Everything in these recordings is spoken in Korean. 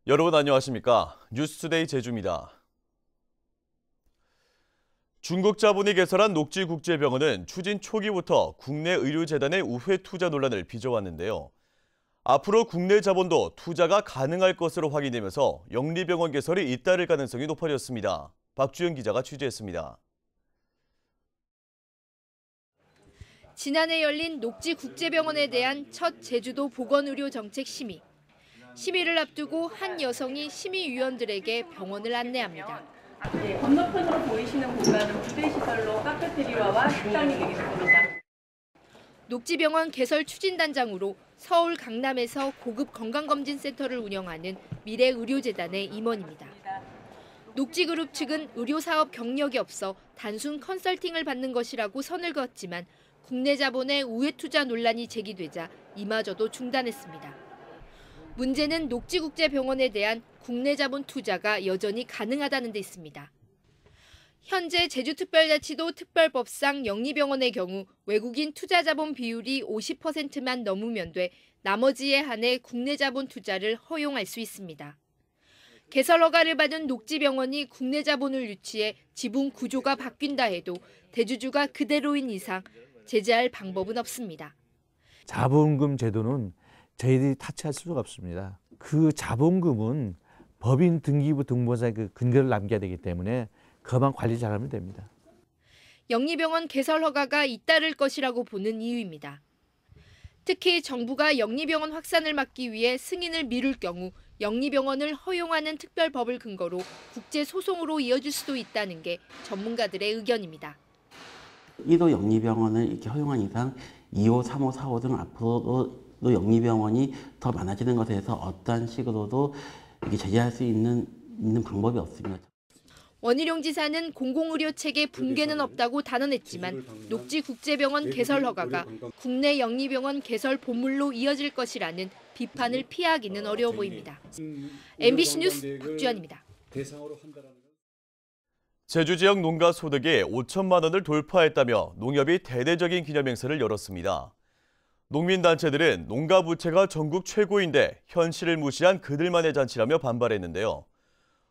여러분 안녕하십니까? 뉴스투데이 제주입니다. 중국 자본이 개설한 녹지국제병원은 추진 초기부터 국내 의료재단의 우회 투자 논란을 빚어왔는데요. 앞으로 국내 자본도 투자가 가능할 것으로 확인되면서 영리병원 개설이 잇따를 가능성이 높아졌습니다. 박주영 기자가 취재했습니다. 지난해 열린 녹지국제병원에 대한 첫 제주도 보건의료정책심의. 심의를 앞두고 한 여성이 심의위원들에게 병원을 안내합니다. 네, 건너편으로 보이시는 공간은 부대시설로 카페테리아와 식당이 되겠습니다. 녹지병원 개설 추진단장으로 서울 강남에서 고급 건강검진센터를 운영하는 미래의료재단의 임원입니다. 녹지그룹 측은 의료사업 경력이 없어 단순 컨설팅을 받는 것이라고 선을 그었지만 국내 자본의 우회 투자 논란이 제기되자 이마저도 중단했습니다. 문제는 녹지국제병원에 대한 국내 자본 투자가 여전히 가능하다는 데 있습니다. 현재 제주특별자치도 특별법상 영리병원의 경우 외국인 투자 자본 비율이 50%만 넘으면 돼 나머지에 한해 국내 자본 투자를 허용할 수 있습니다. 개설 허가를 받은 녹지병원이 국내 자본을 유치해 지분 구조가 바뀐다 해도 대주주가 그대로인 이상 제재할 방법은 없습니다. 자본금 제도는 저희들이 타치할 수가 없습니다. 그 자본금은 법인 등기부 등본사에 그 근거를 남겨야 되기 때문에 그만 관리 잘하면 됩니다. 영리병원 개설 허가가 잇따를 것이라고 보는 이유입니다. 특히 정부가 영리병원 확산을 막기 위해 승인을 미룰 경우 영리병원을 허용하는 특별법을 근거로 국제소송으로 이어질 수도 있다는 게 전문가들의 의견입니다. 1호 영리병원을 이렇게 허용한 이상 2호, 3호, 4호 등 앞으로도 영리병원이 더 많아지는 것에 대해서 어떠한 식으로도 이렇게 제재할 수 있는 방법이 없습니다. 원희룡 지사는 공공의료 체계 붕괴는 없다고 단언했지만 녹지국제병원 개설 허가가 국내 영리병원 개설 본물로 이어질 것이라는 비판을 피하기는 어려워 보입니다. MBC 뉴스 박주연입니다. 제주 지역 농가 소득이 5천만 원을 돌파했다며 농협이 대대적인 기념행사를 열었습니다. 농민단체들은 농가 부채가 전국 최고인데 현실을 무시한 그들만의 잔치라며 반발했는데요.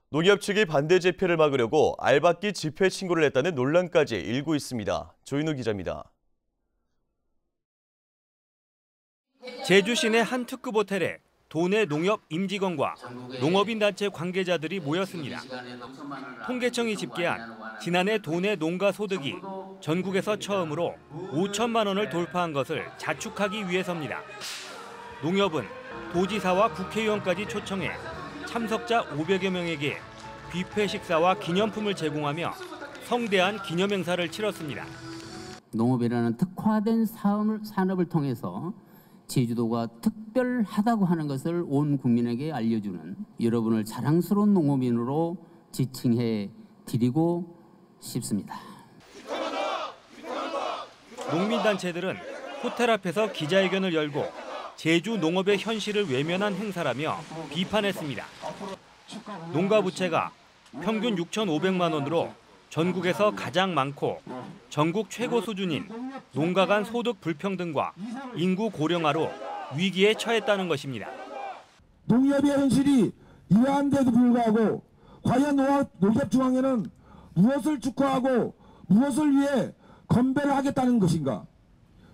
농협 측이 반대 집회를 막으려고 알박기 집회 신고를 했다는 논란까지 일고 있습니다. 조인우 기자입니다. 제주 시내 한 특급 호텔에 도내 농협 임직원과 농업인단체 관계자들이 모였습니다. 통계청이 집계한 지난해 도내 농가 소득이 전국에서 처음으로 5천만 원을 돌파한 것을 자축하기 위해서입니다. 농협은 도지사와 국회의원까지 초청해 참석자 500여 명에게 뷔페 식사와 기념품을 제공하며 성대한 기념행사를 치렀습니다. 농업이라는 특화된 산업을 통해서 제주도가 특별하다고 하는 것을 온 국민에게 알려주는 여러분을 자랑스러운 농업인으로 지칭해 드리고 싶습니다. 농민단체들은 호텔 앞에서 기자회견을 열고 제주 농업의 현실을 외면한 행사라며 비판했습니다. 농가 부채가 평균 6,500만 원으로 전국에서 가장 많고 전국 최고 수준인 농가 간 소득 불평등과 인구 고령화로 위기에 처했다는 것입니다. 농협의 현실이 이러한데도 불구하고 과연 농협중앙회는 무엇을 축하하고 무엇을 위해 건배를 하겠다는 것인가?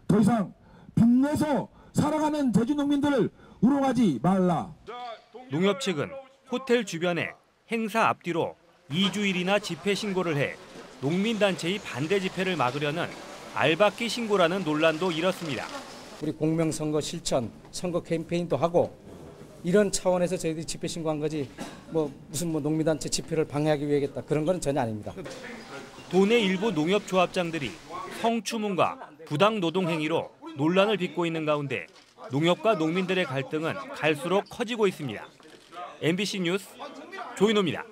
더 이상 빚내서 살아가는 제주 농민들을 우롱하지 말라. 농협 측은 호텔 주변에 행사 앞뒤로 2주일이나 집회 신고를 해 농민단체의 반대 집회를 막으려는 알박기 신고라는 논란도 일었습니다. 우리 공명선거 실천, 선거 캠페인도 하고 이런 차원에서 저희들이 집회 신고한 거지 무슨 농민단체 집회를 방해하기 위해겠다 그런 건 전혀 아닙니다. 도내 일부 농협조합장들이 성추문과 부당 노동 행위로 논란을 빚고 있는 가운데 농협과 농민들의 갈등은 갈수록 커지고 있습니다. MBC 뉴스 조인호입니다.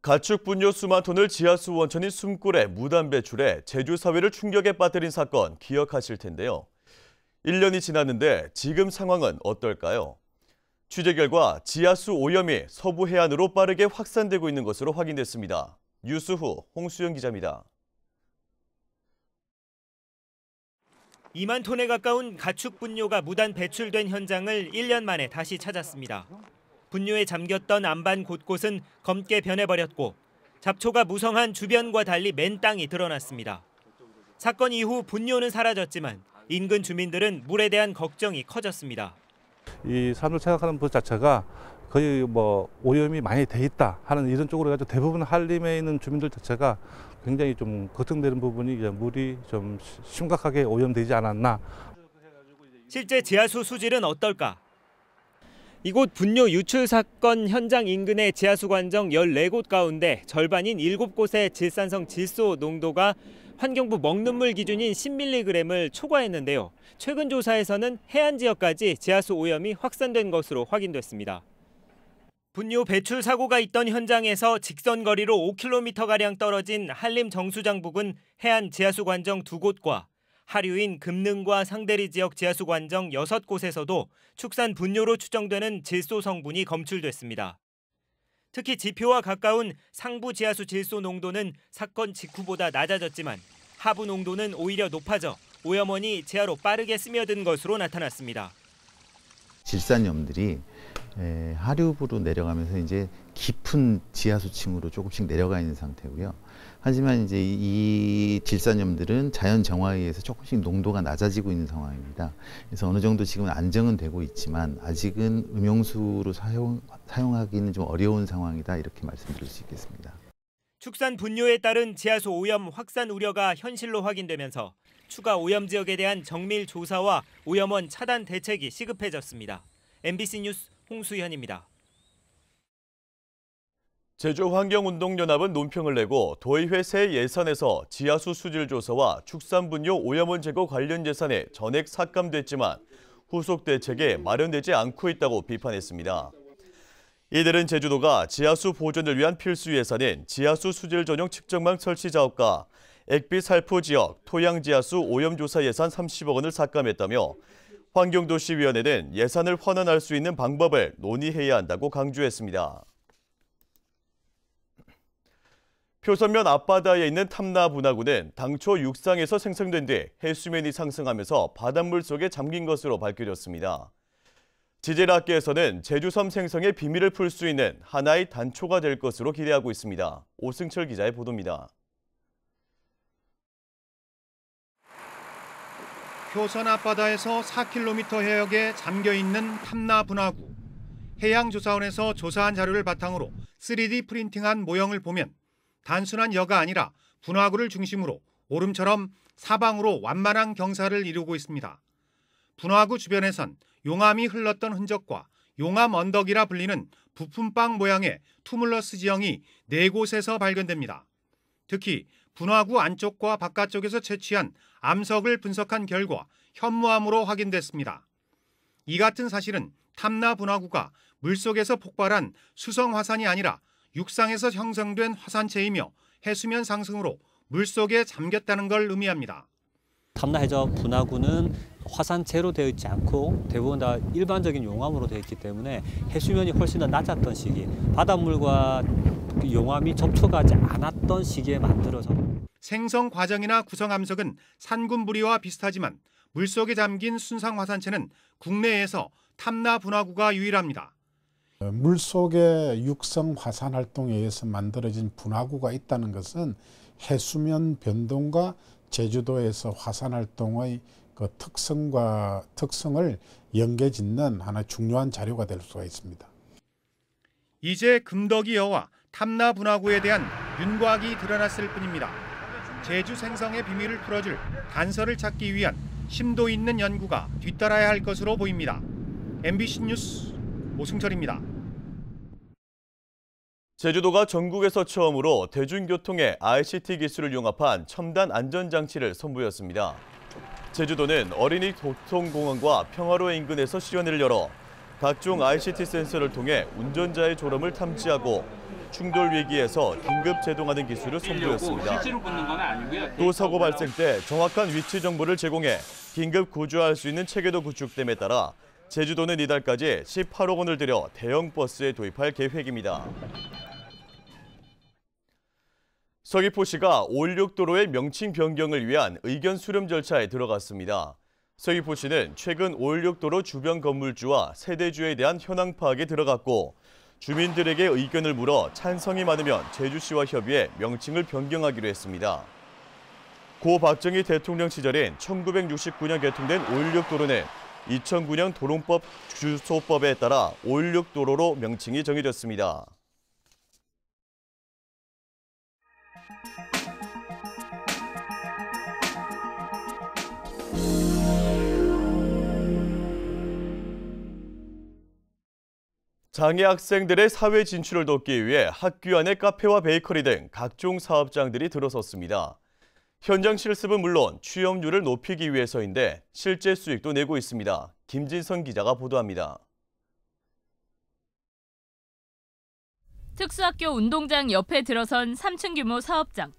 가축 분뇨 수만 톤을 지하수 원천인 숨골에 무단 배출해 제주 사회를 충격에 빠뜨린 사건 기억하실 텐데요. 1년이 지났는데 지금 상황은 어떨까요? 취재 결과 지하수 오염이 서부 해안으로 빠르게 확산되고 있는 것으로 확인됐습니다. 뉴스후 홍수영 기자입니다. 2만 톤에 가까운 가축 분뇨가 무단 배출된 현장을 1년 만에 다시 찾았습니다. 분뇨에 잠겼던 안반 곳곳은 검게 변해버렸고 잡초가 무성한 주변과 달리 맨 땅이 드러났습니다. 사건 이후 분뇨는 사라졌지만 인근 주민들은 물에 대한 걱정이 커졌습니다. 이 산을 생각하는 것 자체가 거의 오염이 많이 돼 있다 하는 이런 쪽으로 해가지고 대부분 한림에 있는 주민들 자체가 굉장히 좀 걱정되는 부분이 물이 좀 심각하게 오염되지 않았나. 실제 지하수 수질은 어떨까? 이곳 분뇨 유출 사건 현장 인근의 지하수 관정 14곳 가운데 절반인 7곳의 질산성 질소 농도가 환경부 먹는 물 기준인 10mg을 초과했는데요. 최근 조사에서는 해안 지역까지 지하수 오염이 확산된 것으로 확인됐습니다. 분뇨 배출 사고가 있던 현장에서 직선 거리로 5km가량 떨어진 한림 정수장 부근 해안 지하수 관정 2곳과 하류인 금능과 상대리 지역 지하수 관정 6곳에서도 축산 분뇨로 추정되는 질소 성분이 검출됐습니다. 특히 지표와 가까운 상부 지하수 질소 농도는 사건 직후보다 낮아졌지만 하부 농도는 오히려 높아져 오염원이 지하로 빠르게 스며든 것으로 나타났습니다. 질산염들이 하류부로 내려가면서 이제 깊은 지하수층으로 조금씩 내려가 있는 상태고요. 하지만 이제 이 질산염들은 자연 정화에 의해서 조금씩 농도가 낮아지고 있는 상황입니다. 그래서 어느 정도 지금 안정은 되고 있지만 아직은 음용수로 사용하기는 좀 어려운 상황이다 이렇게 말씀드릴 수 있겠습니다. 축산 분뇨에 따른 지하수 오염 확산 우려가 현실로 확인되면서 추가 오염 지역에 대한 정밀 조사와 오염원 차단 대책이 시급해졌습니다. MBC 뉴스 홍수현입니다. 제주환경운동연합은 논평을 내고 도의회 새 예산에서 지하수 수질 조사와 축산분뇨 오염원 제거 관련 예산에 전액 삭감됐지만 후속 대책에 마련되지 않고 있다고 비판했습니다. 이들은 제주도가 지하수 보존을 위한 필수 예산인 지하수 수질 전용 측정망 설치 사업과 액비 살포 지역 토양 지하수 오염 조사 예산 30억 원을 삭감했다며 환경도시위원회는 예산을 환원할 수 있는 방법을 논의해야 한다고 강조했습니다. 표선면 앞바다에 있는 탐나 분화구는 당초 육상에서 생성된 뒤 해수면이 상승하면서 바닷물 속에 잠긴 것으로 밝혀졌습니다. 지질학계에서는 제주섬 생성의 비밀을 풀 수 있는 하나의 단초가 될 것으로 기대하고 있습니다. 오승철 기자의 보도입니다. 표선 앞바다에서 4km 해역에 잠겨있는 탐나 분화구. 해양조사원에서 조사한 자료를 바탕으로 3D 프린팅한 모형을 보면 단순한 여가 아니라 분화구를 중심으로 오름처럼 사방으로 완만한 경사를 이루고 있습니다. 분화구 주변에선 용암이 흘렀던 흔적과 용암 언덕이라 불리는 부품빵 모양의 투물러스 지형이 4곳에서 발견됩니다. 특히 분화구 안쪽과 바깥쪽에서 채취한 암석을 분석한 결과 현무암으로 확인됐습니다. 이 같은 사실은 탐나 분화구가 물속에서 폭발한 수성 화산이 아니라 육상에서 형성된 화산체이며 해수면 상승으로 물속에 잠겼다는 걸 의미합니다. 탐나 해적 분화구는 화산체로 되어 있지 않고 대부분 다 일반적인 용암으로 되어 있기 때문에 해수면이 훨씬 더 낮았던 시기, 바닷물과 용암이 접촉하지 않았던 시기에 만들어져. 생성 과정이나 구성 암석은 산군 부리와 비슷하지만 물속에 잠긴 순상 화산체는 국내에서 탐나 분화구가 유일합니다. 물속의 육성 화산 활동에 의해서 만들어진 분화구가 있다는 것은 해수면 변동과 제주도에서 화산 활동의 그 특성을 연계짓는 하나의 중요한 자료가 될 수가 있습니다. 이제 금덕이 여와 탐나 분화구에 대한 윤곽이 드러났을 뿐입니다. 제주 생성의 비밀을 풀어줄 단서를 찾기 위한 심도 있는 연구가 뒤따라야 할 것으로 보입니다. MBC 뉴스 오승철입니다. 제주도가 전국에서 처음으로 대중교통에 ICT 기술을 융합한 첨단 안전장치를 선보였습니다. 제주도는 어린이 교통공원과 평화로 인근에서 실현을 열어 각종 ICT 센서를 통해 운전자의 졸음을 탐지하고 충돌 위기에서 긴급 제동하는 기술을 선보였습니다. 또 사고 발생 때 정확한 위치 정보를 제공해 긴급 구조할 수 있는 체계도 구축됨에 따라 제주도는 이달까지 18억 원을 들여 대형 버스에 도입할 계획입니다. 서귀포시가 516도로의 명칭 변경을 위한 의견 수렴 절차에 들어갔습니다. 서귀포시는 최근 516도로 주변 건물주와 세대주에 대한 현황 파악에 들어갔고 주민들에게 의견을 물어 찬성이 많으면 제주시와 협의해 명칭을 변경하기로 했습니다. 고 박정희 대통령 시절인 1969년 개통된 516도로는 2009년 도롱법 주소법에 따라 516도로로 명칭이 정해졌습니다. 장애 학생들의 사회 진출을 돕기 위해 학교 안의 카페와 베이커리 등 각종 사업장들이 들어섰습니다. 현장 실습은 물론 취업률을 높이기 위해서인데 실제 수익도 내고 있습니다. 김진선 기자가 보도합니다. 특수학교 운동장 옆에 들어선 3층 규모 사업장.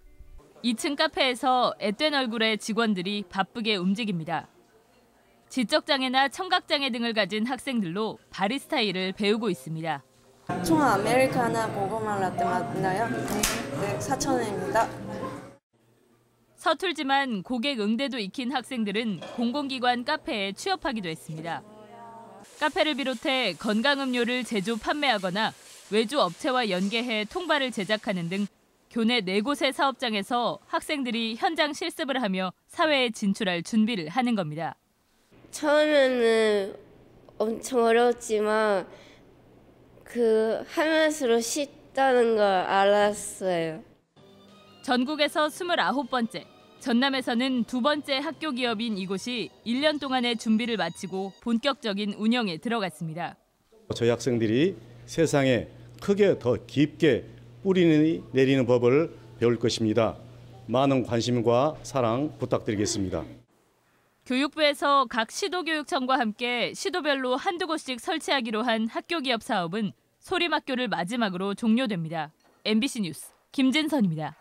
2층 카페에서 앳된 얼굴의 직원들이 바쁘게 움직입니다. 지적장애나 청각장애 등을 가진 학생들로 바리스타 일을 배우고 있습니다. 총 아메리카노 고구마 라떼 맞나요? 네, 4,000원입니다. 서툴지만 고객 응대도 익힌 학생들은 공공기관 카페에 취업하기도 했습니다. 카페를 비롯해 건강음료를 제조 판매하거나 외주 업체와 연계해 통발을 제작하는 등 교내 4곳의 사업장에서 학생들이 현장 실습을 하며 사회에 진출할 준비를 하는 겁니다. 처음에는 엄청 어려웠지만 하면서 쉽다는 걸 알았어요. 전국에서 29번째, 전남에서는 2번째 학교 기업인 이곳이 1년 동안의 준비를 마치고 본격적인 운영에 들어갔습니다. 저희 학생들이 세상에 크게 더 깊게 뿌리 내리는 법을 배울 것입니다. 많은 관심과 사랑 부탁드리겠습니다. 교육부에서 각 시도교육청과 함께 시도별로 한두 곳씩 설치하기로 한 학교 기업 사업은 소림학교를 마지막으로 종료됩니다. MBC 뉴스 김진선입니다.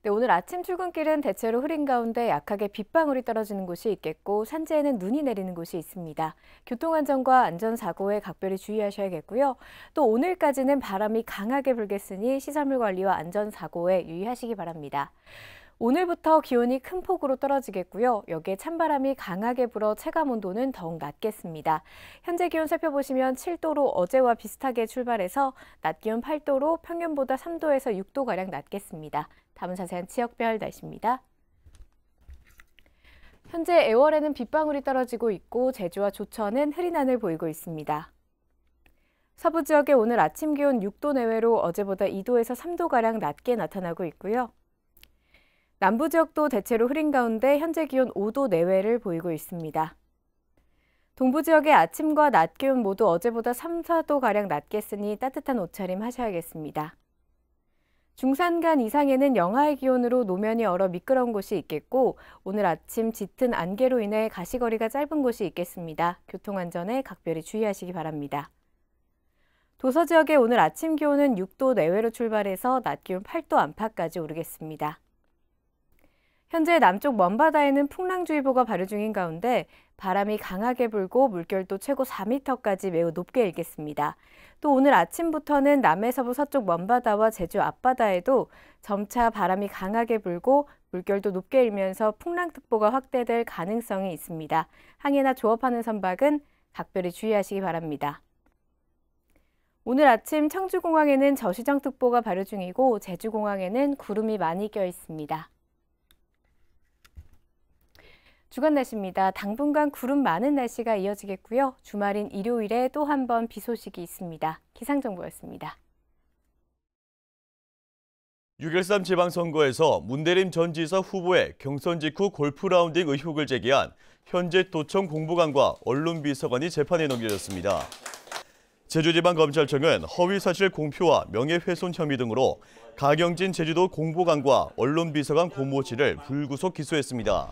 네, 오늘 아침 출근길은 대체로 흐린 가운데 약하게 빗방울이 떨어지는 곳이 있겠고 산지에는 눈이 내리는 곳이 있습니다. 교통안전과 안전사고에 각별히 주의하셔야겠고요. 또 오늘까지는 바람이 강하게 불겠으니 시설물 관리와 안전사고에 유의하시기 바랍니다. 오늘부터 기온이 큰 폭으로 떨어지겠고요. 여기에 찬바람이 강하게 불어 체감온도는 더욱 낮겠습니다. 현재 기온 살펴보시면 7도로 어제와 비슷하게 출발해서 낮 기온 8도로 평년보다 3도에서 6도가량 낮겠습니다. 다음은 자세한 지역별 날씨입니다. 현재 애월에는 빗방울이 떨어지고 있고 제주와 조천은 흐린 하늘 보이고 있습니다. 서부 지역의 오늘 아침 기온 6도 내외로 어제보다 2도에서 3도가량 낮게 나타나고 있고요. 남부 지역도 대체로 흐린 가운데 현재 기온 5도 내외를 보이고 있습니다. 동부 지역의 아침과 낮 기온 모두 어제보다 3, 4도가량 낮겠으니 따뜻한 옷차림 하셔야겠습니다. 중산간 이상에는 영하의 기온으로 노면이 얼어 미끄러운 곳이 있겠고 오늘 아침 짙은 안개로 인해 가시거리가 짧은 곳이 있겠습니다. 교통안전에 각별히 주의하시기 바랍니다. 도서 지역의 오늘 아침 기온은 6도 내외로 출발해서 낮 기온 8도 안팎까지 오르겠습니다. 현재 남쪽 먼바다에는 풍랑주의보가 발효 중인 가운데 바람이 강하게 불고 물결도 최고 4m까지 매우 높게 일겠습니다. 또 오늘 아침부터는 남해서부 서쪽 먼바다와 제주 앞바다에도 점차 바람이 강하게 불고 물결도 높게 일면서 풍랑특보가 확대될 가능성이 있습니다. 항해나 조업하는 선박은 각별히 주의하시기 바랍니다. 오늘 아침 청주공항에는 저시정특보가 발효 중이고 제주공항에는 구름이 많이 껴 있습니다. 주간 날씨입니다. 당분간 구름 많은 날씨가 이어지겠고요. 주말인 일요일에 또 한 번 비 소식이 있습니다. 기상정보였습니다. 6.13 지방선거에서 문대림 전 지사 후보의 경선 직후 골프 라운딩 의혹을 제기한 현재 도청 공보관과 언론비서관이 재판에 넘겨졌습니다. 제주지방검찰청은 허위사실 공표와 명예훼손 혐의 등으로 가경진 제주도 공보관과 언론비서관 고모 씨를 불구속 기소했습니다.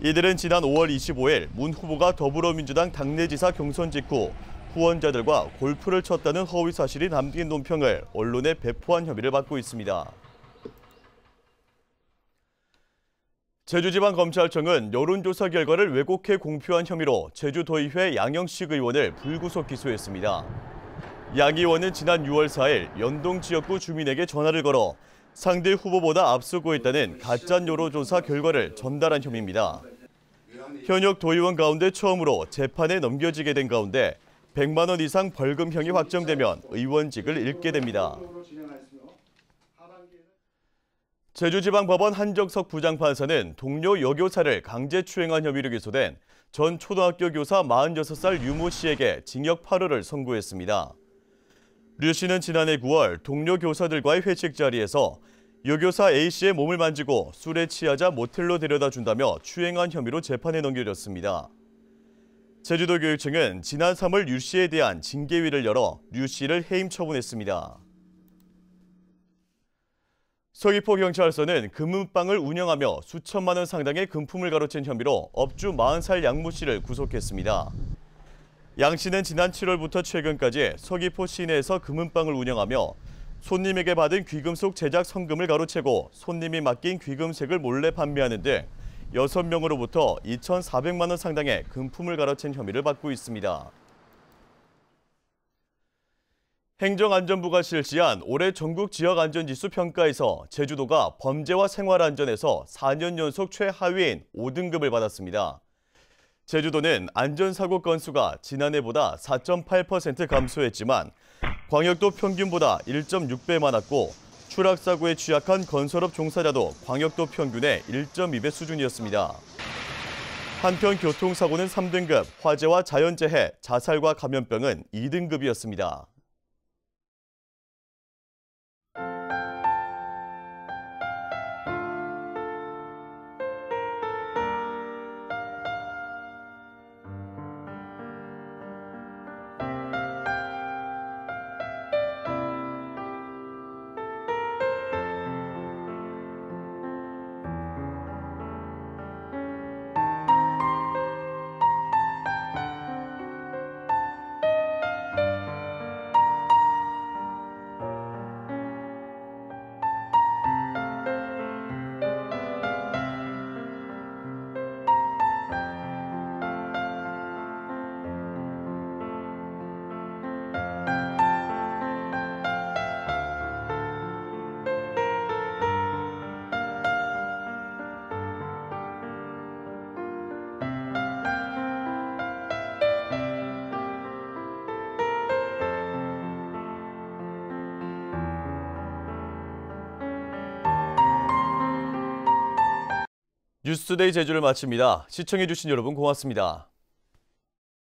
이들은 지난 5월 25일 문 후보가 더불어민주당 당내지사 경선 직후 후원자들과 골프를 쳤다는 허위 사실이 담긴 논평을 언론에 배포한 혐의를 받고 있습니다. 제주지방검찰청은 여론조사 결과를 왜곡해 공표한 혐의로 제주도의회 양영식 의원을 불구속 기소했습니다. 양 의원은 지난 6월 4일 연동 지역구 주민에게 전화를 걸어 상대 후보보다 앞서고 있다는 가짜 여론조사 결과를 전달한 혐의입니다. 현역 도의원 가운데 처음으로 재판에 넘겨지게 된 가운데 100만 원 이상 벌금형이 확정되면 의원직을 잃게 됩니다. 제주지방법원 한정석 부장판사는 동료 여교사를 강제추행한 혐의로 기소된 전 초등학교 교사 46살 유모 씨에게 징역 8월을 선고했습니다. 류 씨는 지난해 9월 동료 교사들과의 회식 자리에서 여교사 A 씨의 몸을 만지고 술에 취하자 모텔로 데려다 준다며 추행한 혐의로 재판에 넘겨졌습니다. 제주도교육청은 지난 3월 류 씨에 대한 징계위를 열어 류 씨를 해임 처분했습니다. 서귀포경찰서는 금은방을 운영하며 수천만 원 상당의 금품을 가로챈 혐의로 업주 40살 양모 씨를 구속했습니다. 양 씨는 지난 7월부터 최근까지 서귀포 시내에서 금은방을 운영하며 손님에게 받은 귀금속 제작 성금을 가로채고 손님이 맡긴 귀금색을 몰래 판매하는 등 6명으로부터 2,400만 원 상당의 금품을 가로챈 혐의를 받고 있습니다. 행정안전부가 실시한 올해 전국 지역안전지수 평가에서 제주도가 범죄와 생활안전에서 4년 연속 최하위인 5등급을 받았습니다. 제주도는 안전사고 건수가 지난해보다 4.8% 감소했지만 광역도 평균보다 1.6배 많았고 추락사고에 취약한 건설업 종사자도 광역도 평균의 1.2배 수준이었습니다. 한편 교통사고는 3등급, 화재와 자연재해, 자살과 감염병은 2등급이었습니다. 뉴스데이 제주를 마칩니다. 시청해주신 여러분 고맙습니다.